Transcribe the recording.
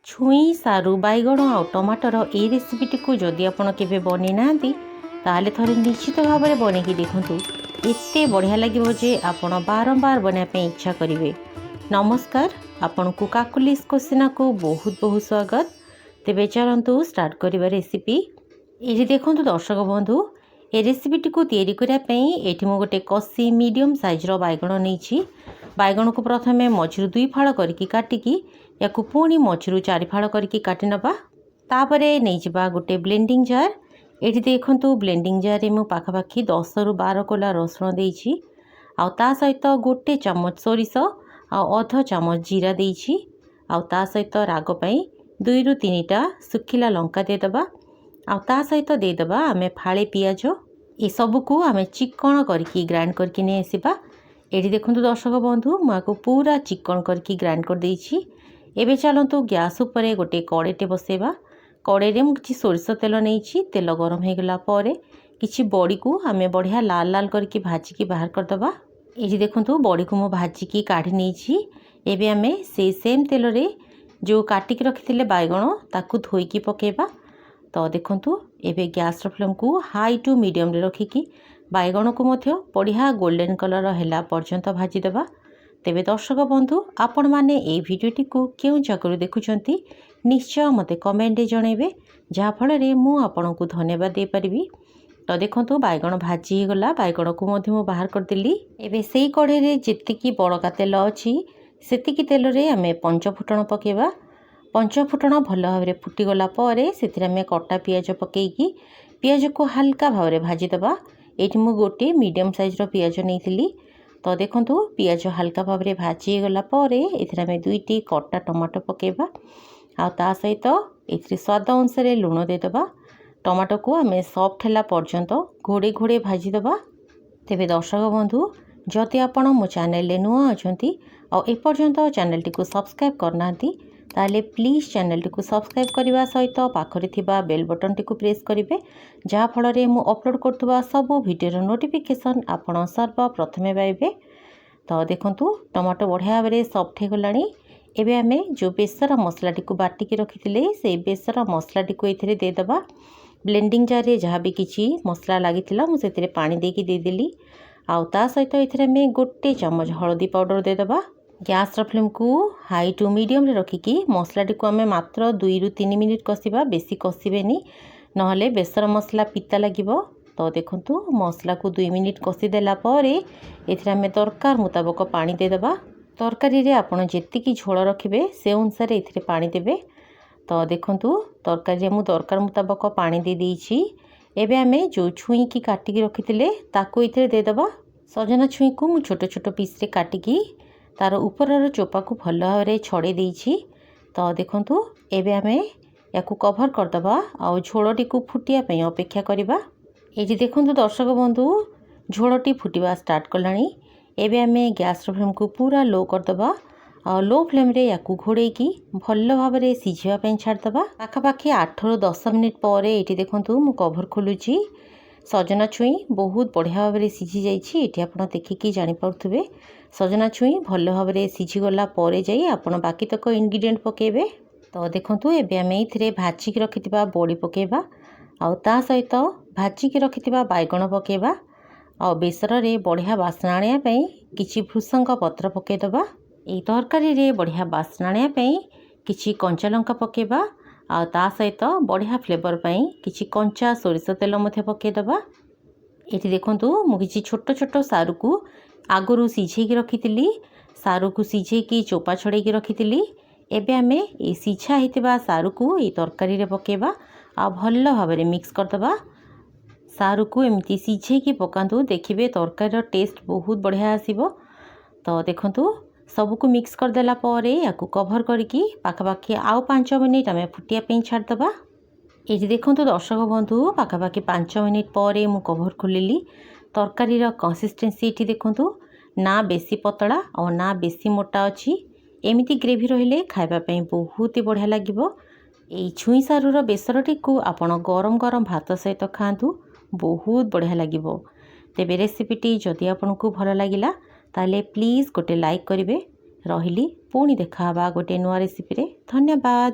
छुई सारू बैगण आ टमाटर ये रेसिपीटी को जदि आपण केवे बनी ना ताहले थरे निश्चित भाव में बनैकी देखु एते बढ़िया लगे जे आपण बारंबार बनापे इच्छा करेंगे। नमस्कार, आपण को काकुलिस क्वेश्चन को बहुत बहुत स्वागत। तेबे चलतु स्टार्ट करवा रेसिपी। ये देखु दर्शक बंधु ए रेसिपीटी को तैयारी करने ये मुझे गोटे कसी मीडियम साइज बैगण नहीं। बैगण को प्रथमे मझिरु 2 फाड़ करके काटिकी या पुणी मझिरु 4 फाड़ करके काटि नबा। तापरे नहीं जावा गोटे ब्लेंडिंग जार। ये देखु ब्लेंडिंग जार रे मु पाखापाखी 10 रु 12 कोला रसुण देइछि। आ ता सहित गोटे चमच सोरिष आ अध चमच जीरा देइछि। आ ता सहित राग पई 2 रु 3टा सुखिला लंका देदबा। आ ता सहित देदबा आमे फाळे पियाज। ए सब को आमे चिकन करके ग्राइंड करके नै आसीबा। एठी देखंतु दर्शक बंधु मुझे पूरा चिकन करके ग्राइंड कर देइछि। एबे चलतु गैस उपरे गोटे कड़ेटे बसेबा। कड़े में किसी सोरिष तेल नहीं। तेल गरम हो गला किसी बड़ी को आमे बढ़िया लाल लाल करके भाजिकी बाहर करदबा। ये देखंतु बड़ी को मु भाजिकी काढ़ी नहीं। एबे आमे से सेम तेल रे जो काटिक रखिथिले बैगण ताकू धोईकी पकेबा। तो देखंतु एबे गैस फ्लेम को हाई टू मीडियम रे रखिकी बैगण को मध्य बढ़िया गोल्डन कलर हैला पर्यंत भाजीदेवा। तेबे दर्शक बंधु आपण माने ए भिडियोटी को केउ जगह देखुचंती निश्चय मते कमेंट रे जणेबे, जहा फल रे मु आपण को धन्यवाद दे परिबी। तो देखंतु बैगण भाजी गला, बैगण को मध्य मु बाहर कर दिली। एबे सेई कढ़े रे जेतिकी बड़का तेल अछि सेतिकी तेल रे आमे पंचफुटण पकेबा। पंचफुटण भल भाव फुटी गला परे सेथिरे आमे कटा पियाज पकेइकी पियाज को हल्का भाव रे भाजीदेबा। एठी मु गोटे मीडियम साइज रो पियाज नैथिली। तो देखंतु पियाज हल्का भाव रे भाजी गला परे एथिरे आमे 2टी कटा टमाटो पकेबा। आ ता सहित एथिरे स्वाद अनुसार लूण देदबा। टमाटो को आमे सॉफ्ट हैला पर्यंत घोड़े घोड़े भाजीदेबा। तेबे दर्शक बंधु जदि आपण मो चैनल ले नुआ अछंती आ ए पर्यंत चैनल टी को सब्सक्राइब करनांती ताले प्लीज चैनल टी को सब्सक्राइब करने सहित पाखरे थिबा बेल बटन टी को प्रेस करेंगे, जहाँ फल रे मु अपलोड करथुबा सब वीडियो नोटिफिकेशन आपण सर्व प्रथमे पाइबे। तो देखंतु टमाटो बढ़िया भाव सॉफ्ट हो गलानी। एबे आमे जो बेसर मसला टी को बाटिकी रखिथिले से बेसर मसला टी को एथिरे देदबा। ब्लेंडिंग जार रे जहाँ भी किछि मसला लागिथिला मु सेथिरे पानी देकी देदेली। आ ता सहित एथिरे आमे गोटे चमच हळदी पाउडर देदबा। गैस फ्लेम को हाई टू मीडियम रे रखिकी मसलाटी को आमे मात्र 2 रु 3 मिनिट कसिबा, बेसी कसिबेनी नहले बेसर मसला पिता लागिबो। तो देखंतु मसला को 2 मिनिट कसी देला परे एथिरे आमे दरकार मुताबक पानी देदबा। तरकारी रे आपण जेतिकी झोल रखिबे से अनुसार एथिरे पानी देबे। तो देखंतु तरकारी रे मु दरकार मुताबक पानी दे देइछि। एबे आमे जो छुई की काटिकी रखिथिले ताको एथिरे देदबा। सजना छुई को मु छोट छोट पीस रे काटिकी तार ऊपर चोपा को भल भाव छड़े देइछि। तो देखंतु एबे आमे याकू कभर करदबा आ झोलटी को फुटिया पई अपेक्षा करिबा। एजी देखंतु दर्शक बंधु झोलटी फुटिबा स्टार्ट कलानी। एबे आमे गैस फ्लेम को पूरा लो करदबा आ लो फ्लेम रे याकू घोड़ेकी भल भाव रे सिझिबा पई छाड़दबा। पाखापाखी 8 रु 10 मिनिट परे एटी देखंतु मु कभर खोलुची। सजना छुई बहुत बढ़िया भाव में सिझी जाइए। ये आप देखिकी जापे सजना छुई भल भाव में सिझीगला जाई आपण बाकी तक इंग्रेडिएंट पकेबे। तो देखंतु एबे आमे इथिरे भाजिकी रखिथिबा बड़ी पकेबा आ ता सहित भाजिकी रखिथिबा बैगण पकेबा आ बेसर रे बढ़िया बास्ना आनिया पई किछि भृसंग पत्र पकेदबा। एई तरकारी रे बढ़िया बास्ना आनिया पई किछि कंचा लंका पकेबा आ ता सहित बढ़िया फ्लेवर पाई किछि कंचा सोरिष तेल मध्य पकेदबा। एठी देखंतु मु किछि छोट छोट सारू को आगुरु सिझेकी रखिथिली। सारू को सिझेकी चोपा छड़ेकी रखिथिली। एबे आमे ए सिझा हेतिबा सारू को ए तरकारी रे पकेबा आ भल भाव में मिक्स करदबा। सारू को एमती सिझेकी पकांतु देखिबे तरकारी टेस्ट बहुत बढ़िया आसीबो। तो देखंतु सबको मिक्स करदेला परे याकू कभर करके पाखापाखी आउ 5 मिनिट आमे फुटिया पे छाड़दबा। ये देखंतु दर्शक बंधु पाखापाखी 5 मिनिट परे मु कभर खोलिली। तरकारी कंसिस्टेंसी ये देखंतु ना बेसी पतला और ना बेसी मोटा अच्छी। एमिती ग्रेवी रहिले खाइबा पई बहुत ही बढ़िया लागिबो। एई छुई सारूर बेसरटी को आपण गरम गरम भात सहित खातु बहुत बढ़िया लागिबो। तेबे रेसिपीटी जदि आपको भल लागिला ताले प्लीज गोटे लाइक करिवे। रहिली पुणी देखा गोटे नुआ रेसिपी रे। धन्यवाद।